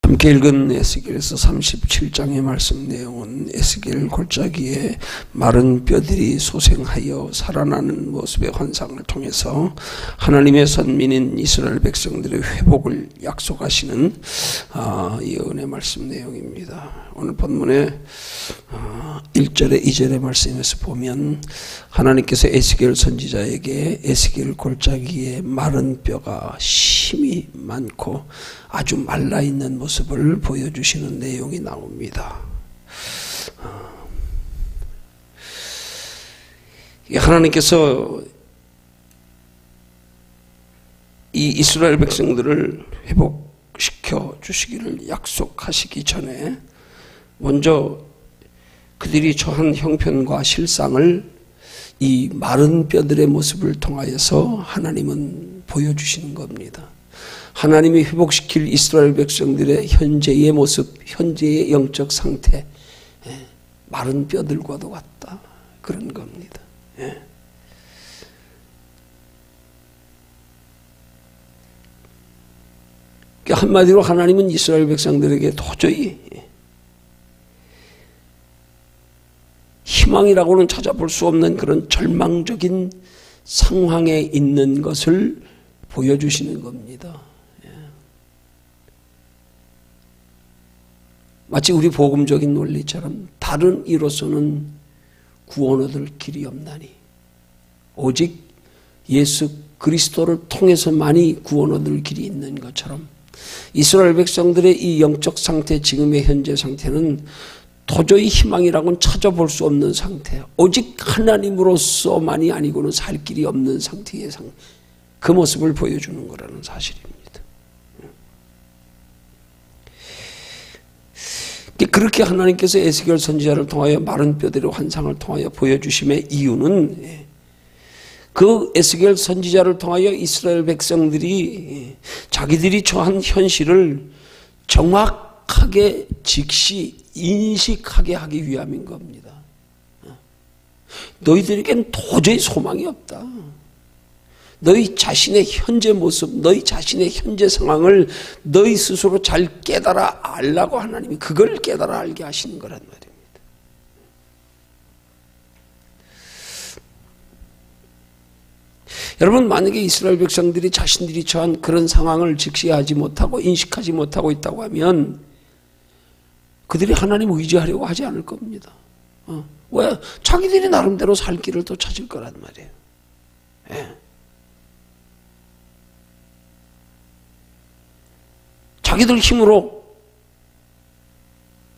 함께 읽은 에스겔에서 37장의 말씀 내용은 에스겔 골짜기에 마른 뼈들이 소생하여 살아나는 모습의 환상을 통해서 하나님의 선민인 이스라엘 백성들의 회복을 약속하시는 예언의 말씀 내용입니다. 오늘 본문의 1절에 2절의 말씀에서 보면 하나님께서 에스겔 선지자에게 에스겔 골짜기에 마른 뼈가 심이 많고 아주 말라있는 모습을 보여주시는 내용이 나옵니다. 하나님께서 이 이스라엘 백성들을 회복시켜 주시기를 약속하시기 전에 먼저 그들이 처한 형편과 실상을 이 마른 뼈들의 모습을 통하여서 하나님은 보여주시는 겁니다. 하나님이 회복시킬 이스라엘 백성들의 현재의 모습, 현재의 영적 상태, 마른 뼈들과도 같다. 그런 겁니다. 한마디로 하나님은 이스라엘 백성들에게 도저히 희망이라고는 찾아볼 수 없는 그런 절망적인 상황에 있는 것을 보여주시는 겁니다. 마치 우리 복음적인 논리처럼 다른 이로서는 구원 얻을 길이 없나니 오직 예수 그리스도를 통해서만이 구원 얻을 길이 있는 것처럼 이스라엘 백성들의 이 영적 상태, 지금의 현재 상태는 도저히 희망이라고는 찾아볼 수 없는 상태, 오직 하나님으로서만이 아니고는 살 길이 없는 상태의 그 모습을 보여주는 거라는 사실입니다. 그렇게 하나님께서 에스겔 선지자를 통하여 마른 뼈들의 환상을 통하여 보여주심의 이유는 그 에스겔 선지자를 통하여 이스라엘 백성들이 자기들이 처한 현실을 정확하게 직시 인식하게 하기 위함인 겁니다. 너희들에겐 도저히 소망이 없다. 너희 자신의 현재 모습, 너희 자신의 현재 상황을 너희 스스로 잘 깨달아 알라고 하나님이 그걸 깨달아 알게 하시는 거란 말입니다. 여러분, 만약에 이스라엘 백성들이 자신들이 처한 그런 상황을 직시하지 못하고 인식하지 못하고 있다고 하면 그들이 하나님을 의지하려고 하지 않을 겁니다. 왜? 자기들이 나름대로 살 길을 또 찾을 거란 말이에요. 자기들 힘으로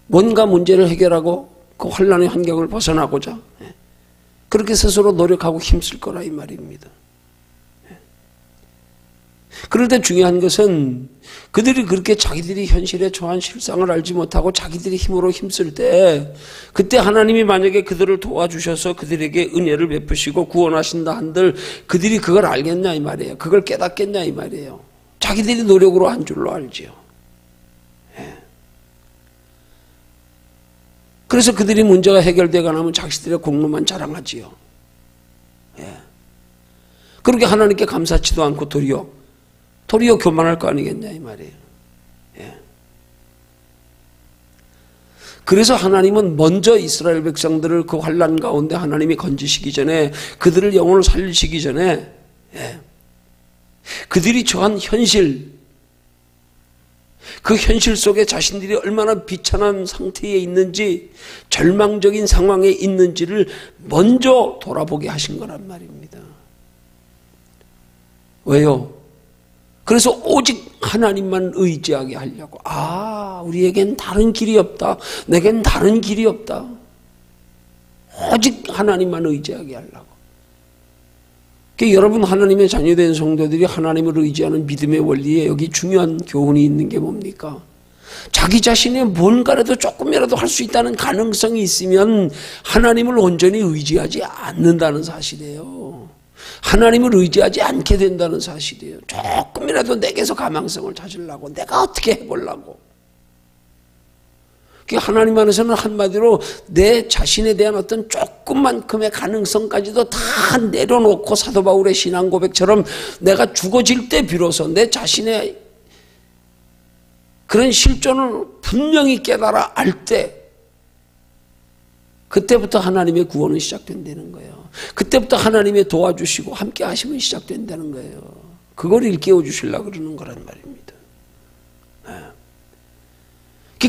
뭔가 문제를 해결하고 그 혼란의 환경을 벗어나고자 그렇게 스스로 노력하고 힘쓸 거라 이 말입니다. 그럴 때 중요한 것은 그들이 그렇게 자기들이 현실에 처한 실상을 알지 못하고 자기들이 힘으로 힘쓸 때 그때 하나님이 만약에 그들을 도와주셔서 그들에게 은혜를 베푸시고 구원하신다 한들 그들이 그걸 알겠냐 이 말이에요. 그걸 깨닫겠냐 이 말이에요. 자기들이 노력으로 한 줄로 알지요. 그래서 그들이 문제가 해결되고 나면 자기들의 공로만 자랑하지요. 그렇게 하나님께 감사치도 않고 도리어 교만할 거 아니겠냐 이 말이에요. 그래서 하나님은 먼저 이스라엘 백성들을 그 환난 가운데 하나님이 건지시기 전에 그들을 영혼을 살리시기 전에 그들이 처한 현실, 그 현실 속에 자신들이 얼마나 비참한 상태에 있는지 절망적인 상황에 있는지를 먼저 돌아보게 하신 거란 말입니다. 왜요? 그래서 오직 하나님만 의지하게 하려고. 우리에겐 다른 길이 없다. 내겐 다른 길이 없다. 오직 하나님만 의지하게 하려고. 여러분 하나님의 자녀된 성도들이 하나님을 의지하는 믿음의 원리에 여기 중요한 교훈이 있는 게 뭡니까? 자기 자신이 뭔가라도 조금이라도 할 수 있다는 가능성이 있으면 하나님을 온전히 의지하지 않는다는 사실이에요. 하나님을 의지하지 않게 된다는 사실이에요. 조금이라도 내게서 가망성을 찾으려고, 내가 어떻게 해보려고. 하나님 안에서는 한마디로 내 자신에 대한 어떤 조금만큼의 가능성까지도 다 내려놓고 사도 바울의 신앙 고백처럼 내가 죽어질 때 비로소 내 자신의 그런 실존을 분명히 깨달아 알 때, 그때부터 하나님의 구원은 시작된다는 거예요. 그때부터 하나님의 도와주시고 함께 하시면 시작된다는 거예요. 그걸 일깨워 주시려고 그러는 거란 말입니다.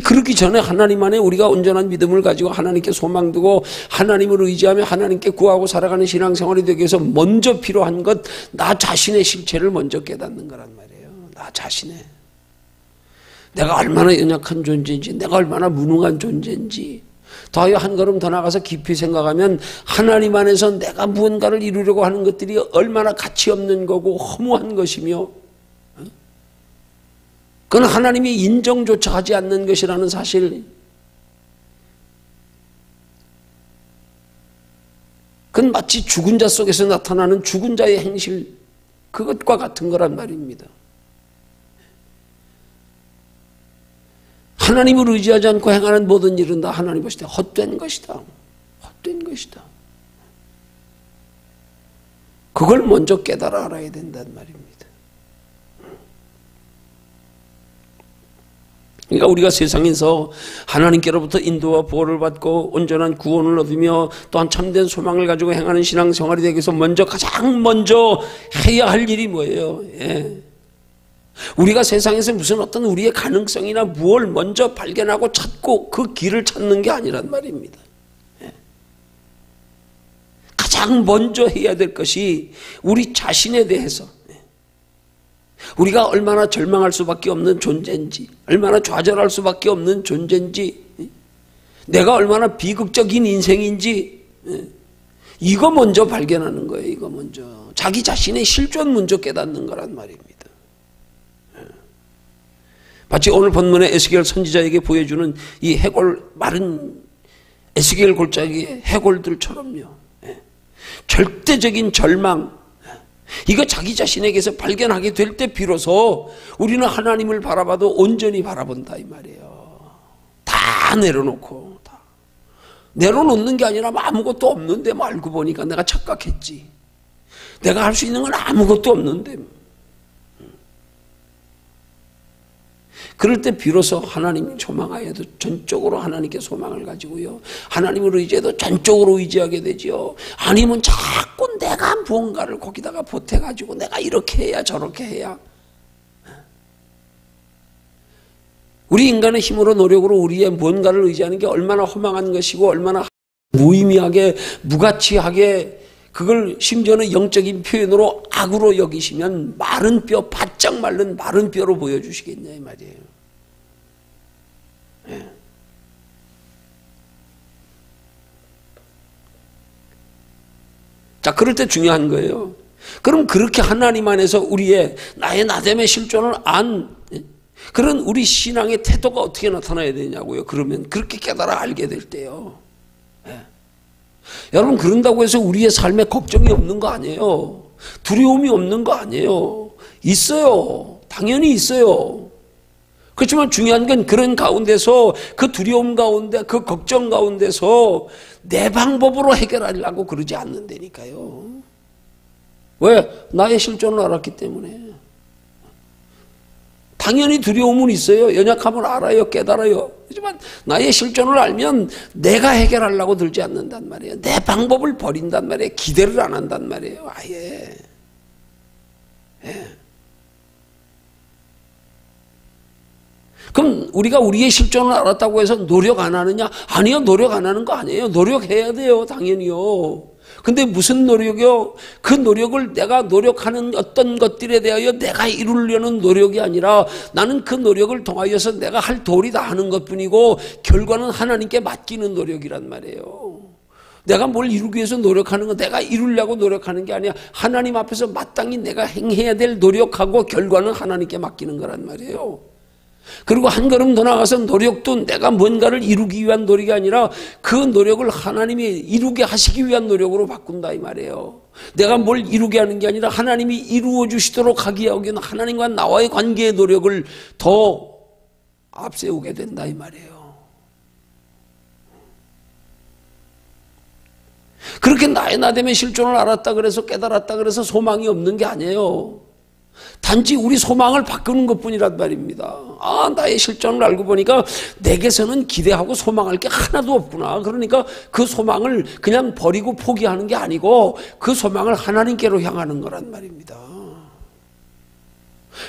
그렇기 전에 하나님 안에 우리가 온전한 믿음을 가지고 하나님께 소망 두고 하나님을 의지하며 하나님께 구하고 살아가는 신앙생활이 되기 위해서 먼저 필요한 것, 나 자신의 실체를 먼저 깨닫는 거란 말이에요. 나 자신의. 내가 얼마나 연약한 존재인지, 내가 얼마나 무능한 존재인지, 더하여 한 걸음 더 나가서 깊이 생각하면 하나님 안에서 내가 무언가를 이루려고 하는 것들이 얼마나 가치 없는 거고 허무한 것이며, 그건 하나님이 인정조차 하지 않는 것이라는 사실, 그건 마치 죽은 자 속에서 나타나는 죽은 자의 행실, 그것과 같은 거란 말입니다. 하나님을 의지하지 않고 행하는 모든 일은 다 하나님 보실 때 헛된 것이다. 헛된 것이다. 그걸 먼저 깨달아 알아야 된다는 말입니다. 그러니까 우리가 세상에서 하나님께로부터 인도와 보호를 받고 온전한 구원을 얻으며 또한 참된 소망을 가지고 행하는 신앙생활이 되기 위해서 가장 먼저 해야 할 일이 뭐예요? 우리가 세상에서 무슨 어떤 우리의 가능성이나 무엇을 먼저 발견하고 찾고 그 길을 찾는 게 아니란 말입니다. 가장 먼저 해야 될 것이 우리 자신에 대해서, 우리가 얼마나 절망할 수밖에 없는 존재인지, 얼마나 좌절할 수밖에 없는 존재인지, 내가 얼마나 비극적인 인생인지, 이거 먼저 발견하는 거예요. 이거 먼저. 자기 자신의 실존 먼저 깨닫는 거란 말입니다. 마치 오늘 본문의 에스겔 선지자에게 보여주는 이 해골, 마른 에스겔 골짜기의 해골들처럼요. 절대적인 절망, 이거 자기 자신에게서 발견하게 될 때 비로소 우리는 하나님을 바라봐도 온전히 바라본다 이 말이에요. 다 내려놓고, 다 내려놓는 게 아니라 아무것도 없는데 알고 보니까 내가 착각했지. 내가 할 수 있는 건 아무것도 없는데. 그럴 때 비로소 하나님을 소망하여도 전적으로 하나님께 소망을 가지고요, 하나님을 의지해도 전적으로 의지하게 되지요. 아니면 자꾸 내가 무언가를 거기다가 보태가지고 내가 이렇게 해야 저렇게 해야, 우리 인간의 힘으로 노력으로 우리의 무언가를 의지하는 게 얼마나 허망한 것이고 얼마나 무의미하게 무가치하게, 그걸 심지어는 영적인 표현으로 악으로 여기시면 마른 뼈, 바짝 마른 마른 뼈로 보여주시겠냐 이 말이에요. 자, 그럴 때 중요한 거예요. 그럼 그렇게 하나님 안에서 우리의 나의 나됨의 실존을 안, 그런 우리 신앙의 태도가 어떻게 나타나야 되냐고요. 그러면 그렇게 깨달아 알게 될 때요. 여러분, 그런다고 해서 우리의 삶에 걱정이 없는 거 아니에요. 두려움이 없는 거 아니에요. 있어요. 당연히 있어요. 그렇지만 중요한 건 그런 가운데서, 그 두려움 가운데, 그 걱정 가운데서 내 방법으로 해결하려고 그러지 않는다니까요. 왜? 나의 실존을 알았기 때문에. 당연히 두려움은 있어요. 연약함을 알아요. 깨달아요. 하지만 나의 실존을 알면 내가 해결하려고 들지 않는단 말이에요. 내 방법을 버린단 말이에요. 기대를 안 한단 말이에요. 아예. 그럼 우리가 우리의 실존을 알았다고 해서 노력 안 하느냐? 아니요. 노력 안 하는 거 아니에요. 노력해야 돼요. 당연히요. 근데 무슨 노력이요? 그 노력을 내가 노력하는 어떤 것들에 대하여 내가 이루려는 노력이 아니라 나는 그 노력을 통하여서 내가 할 도리 다 하는 것뿐이고 결과는 하나님께 맡기는 노력이란 말이에요. 내가 뭘 이루기 위해서 노력하는 건 내가 이루려고 노력하는 게 아니야. 하나님 앞에서 마땅히 내가 행해야 될 노력하고 결과는 하나님께 맡기는 거란 말이에요. 그리고 한 걸음 더 나가서 노력도 내가 뭔가를 이루기 위한 노력이 아니라 그 노력을 하나님이 이루게 하시기 위한 노력으로 바꾼다 이 말이에요. 내가 뭘 이루게 하는 게 아니라 하나님이 이루어 주시도록 하기 위한 하나님과 나와의 관계의 노력을 더 앞세우게 된다 이 말이에요. 그렇게 나의 나됨의 실존을 알았다 그래서 깨달았다 그래서 소망이 없는 게 아니에요. 단지 우리 소망을 바꾸는 것뿐이란 말입니다. 아, 나의 실정을 알고 보니까 내게서는 기대하고 소망할 게 하나도 없구나. 그러니까 그 소망을 그냥 버리고 포기하는 게 아니고 그 소망을 하나님께로 향하는 거란 말입니다.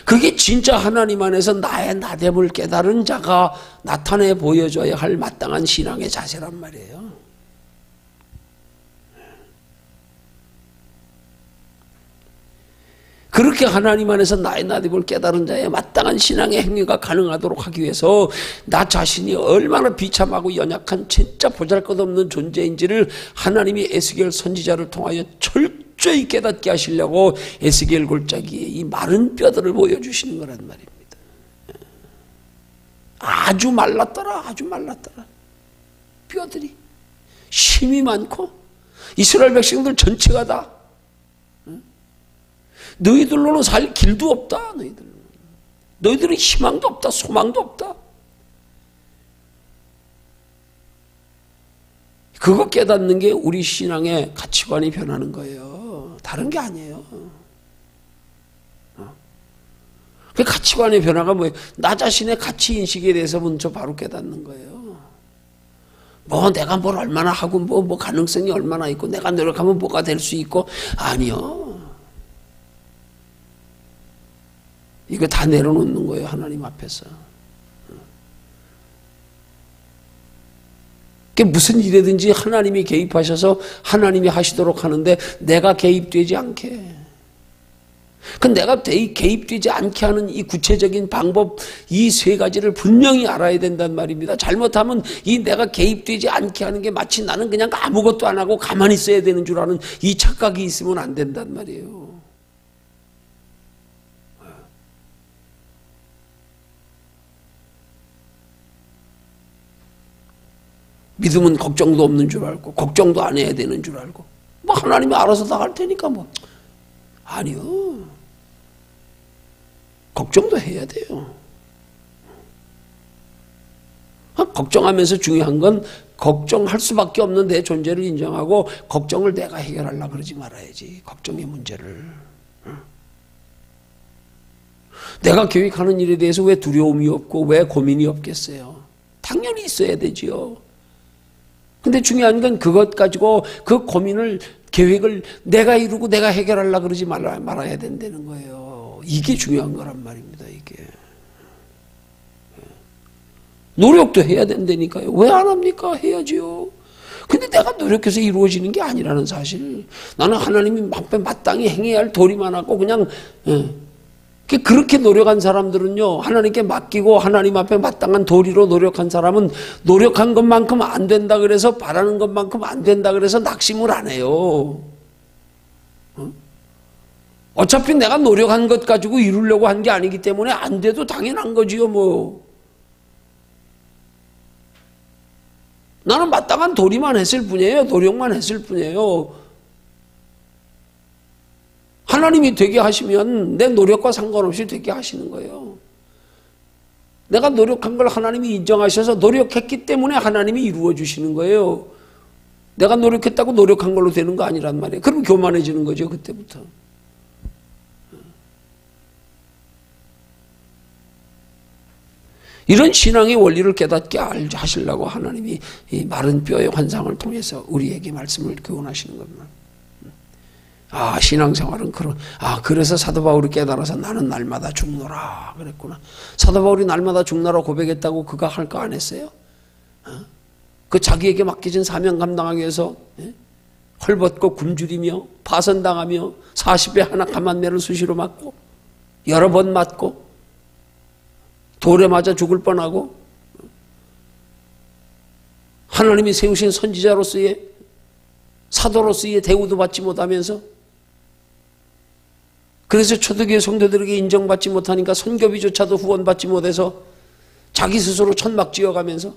그게 진짜 하나님 안에서 나의 나됨을 깨달은 자가 나타내 보여줘야 할 마땅한 신앙의 자세란 말이에요. 그렇게 하나님 안에서 나의 나됨을 깨달은 자의 마땅한 신앙의 행위가 가능하도록 하기 위해서 나 자신이 얼마나 비참하고 연약한 진짜 보잘것없는 존재인지를 하나님이 에스겔 선지자를 통하여 철저히 깨닫게 하시려고 에스겔 골짜기에 이 마른 뼈들을 보여주시는 거란 말입니다. 아주 말랐더라. 아주 말랐더라. 뼈들이 힘이 많고 이스라엘 백성들 전체가 다 너희들로는 살 길도 없다. 너희들은 희망도 없다. 소망도 없다. 그거 깨닫는 게 우리 신앙의 가치관이 변하는 거예요. 다른 게 아니에요. 그 가치관의 변화가 뭐예요? 나 자신의 가치인식에 대해서 먼저 바로 깨닫는 거예요. 뭐 내가 뭘 얼마나 하고 뭐 가능성이 얼마나 있고 내가 노력하면 뭐가 될 수 있고 아니요. 이거 다 내려놓는 거예요. 하나님 앞에서. 무슨 일이든지 하나님이 개입하셔서 하나님이 하시도록 하는데 내가 개입되지 않게. 내가 개입되지 않게 하는 이 구체적인 방법 이 세 가지를 분명히 알아야 된단 말입니다. 잘못하면 이 내가 개입되지 않게 하는 게 마치 나는 그냥 아무것도 안 하고 가만히 있어야 되는 줄 아는 이 착각이 있으면 안 된단 말이에요. 믿음은 걱정도 없는 줄 알고 걱정도 안 해야 되는 줄 알고 뭐 하나님이 알아서 다 할 테니까 뭐 아니요. 걱정도 해야 돼요. 걱정하면서 중요한 건 걱정할 수밖에 없는 내 존재를 인정하고 걱정을 내가 해결하려고 그러지 말아야지. 걱정의 문제를. 내가 계획하는 일에 대해서 왜 두려움이 없고 왜 고민이 없겠어요? 당연히 있어야 되지요. 근데 중요한 건 그것 가지고 그 고민을 계획을 내가 이루고 내가 해결하려고 그러지 말아야 된다는 거예요. 이게 중요한 거란 말입니다. 이게 노력도 해야 된다니까요. 왜 안 합니까? 해야지요. 근데 내가 노력해서 이루어지는 게 아니라는 사실. 나는 하나님이 마땅히 행해야 할 도리만 하고 그냥 그렇게 노력한 사람들은요, 하나님께 맡기고 하나님 앞에 마땅한 도리로 노력한 사람은 노력한 것만큼 안 된다 그래서 바라는 것만큼 안 된다 그래서 낙심을 안 해요. 어차피 내가 노력한 것 가지고 이루려고 한 게 아니기 때문에 안 돼도 당연한 거지요, 뭐. 나는 마땅한 도리만 했을 뿐이에요. 노력만 했을 뿐이에요. 하나님이 되게 하시면 내 노력과 상관없이 되게 하시는 거예요. 내가 노력한 걸 하나님이 인정하셔서 노력했기 때문에 하나님이 이루어 주시는 거예요. 내가 노력했다고 노력한 걸로 되는 거 아니란 말이에요. 그럼 교만해지는 거죠, 그때부터. 이런 신앙의 원리를 깨닫게 하시려고 하나님이 이 마른 뼈의 환상을 통해서 우리에게 말씀을 교훈하시는 겁니다. 아, 신앙생활은 그래서 사도 바울이 깨달아서 나는 날마다 죽노라 그랬구나. 사도 바울이 날마다 죽노라 고백했다고 그가 할 거 안 했어요? 그 자기에게 맡겨진 사명 감당하기 위해서 헐벗고 굶주리며 파선당하며 40에 하나 감한매를 수시로 맞고 여러 번 맞고 돌에 맞아 죽을 뻔하고 하나님이 세우신 선지자로서의 사도로서의 대우도 받지 못하면서 그래서 초대교회 성도들에게 인정받지 못하니까 선교비조차도 후원받지 못해서 자기 스스로 천막 지어가면서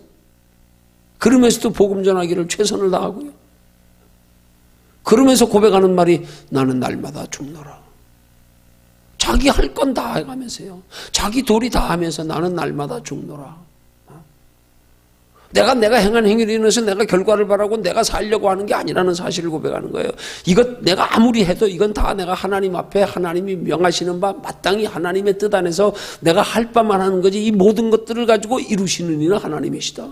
그러면서도 복음 전하기를 최선을 다하고요. 그러면서 고백하는 말이 나는 날마다 죽노라. 자기 할 건 다 해가면서요. 자기 도리 다 하면서 나는 날마다 죽노라. 내가 행한 행위로 인해서 내가 결과를 바라고 내가 살려고 하는 게 아니라는 사실을 고백하는 거예요. 이것 내가 아무리 해도 이건 다 내가 하나님 앞에 하나님이 명하시는 바 마땅히 하나님의 뜻 안에서 내가 할 바만 하는 거지, 이 모든 것들을 가지고 이루시는 이는 하나님이시다.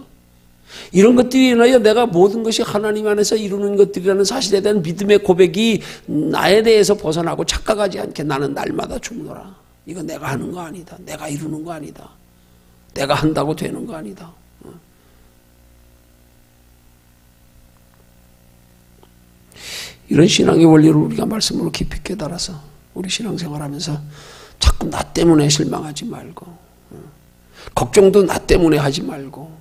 이런 것들이 인하여 내가 모든 것이 하나님 안에서 이루는 것들이라는 사실에 대한 믿음의 고백이 나에 대해서 벗어나고 착각하지 않게 나는 날마다 죽노라. 이거 내가 하는 거 아니다. 내가 이루는 거 아니다. 내가 한다고 되는 거 아니다. 이런 신앙의 원리를 우리가 말씀으로 깊이 깨달아서 우리 신앙생활하면서 자꾸 나 때문에 실망하지 말고, 걱정도 나 때문에 하지 말고,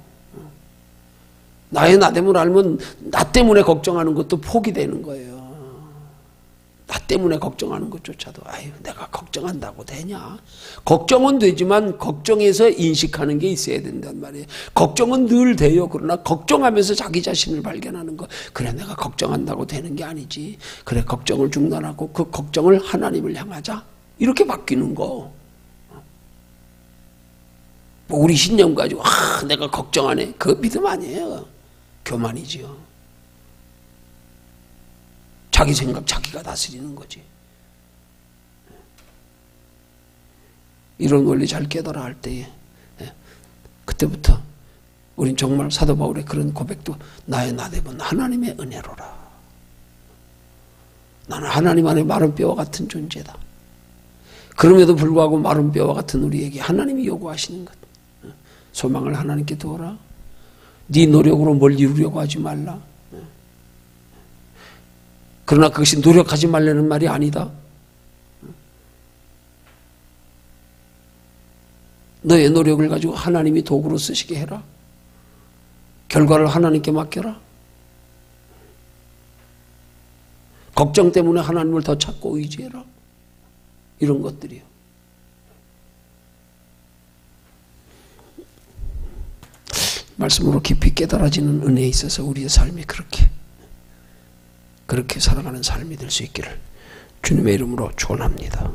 나의 나됨을 알면 나 때문에 걱정하는 것도 포기되는 거예요. 나 때문에 걱정하는 것조차도 아유 내가 걱정한다고 되냐? 걱정은 되지만 걱정에서 인식하는 게 있어야 된단 말이에요. 걱정은 늘 돼요. 그러나 걱정하면서 자기 자신을 발견하는 거, 그래 내가 걱정한다고 되는 게 아니지. 그래 걱정을 중단하고 그 걱정을 하나님을 향하자. 이렇게 바뀌는 거. 뭐 우리 신념 가지고 내가 걱정 안 해. 그거 믿음 아니에요. 교만이지요. 자기 생각 자기가 다스리는 거지. 이런 원리 잘 깨달아 할 때에 그때부터 우린 정말 사도 바울의 그런 고백도 나의 나됨은 하나님의 은혜로라. 나는 하나님 안에 마른 뼈와 같은 존재다. 그럼에도 불구하고 마른 뼈와 같은 우리에게 하나님이 요구하시는 것, 소망을 하나님께 두어라. 네 노력으로 뭘 이루려고 하지 말라. 그러나 그것이 노력하지 말라는 말이 아니다. 너의 노력을 가지고 하나님이 도구로 쓰시게 해라. 결과를 하나님께 맡겨라. 걱정 때문에 하나님을 더 찾고 의지해라. 이런 것들이요. 말씀으로 깊이 깨달아지는 은혜에 있어서 우리의 삶이 그렇게 살아가는 삶이 될 수 있기를 주님의 이름으로 축원합니다.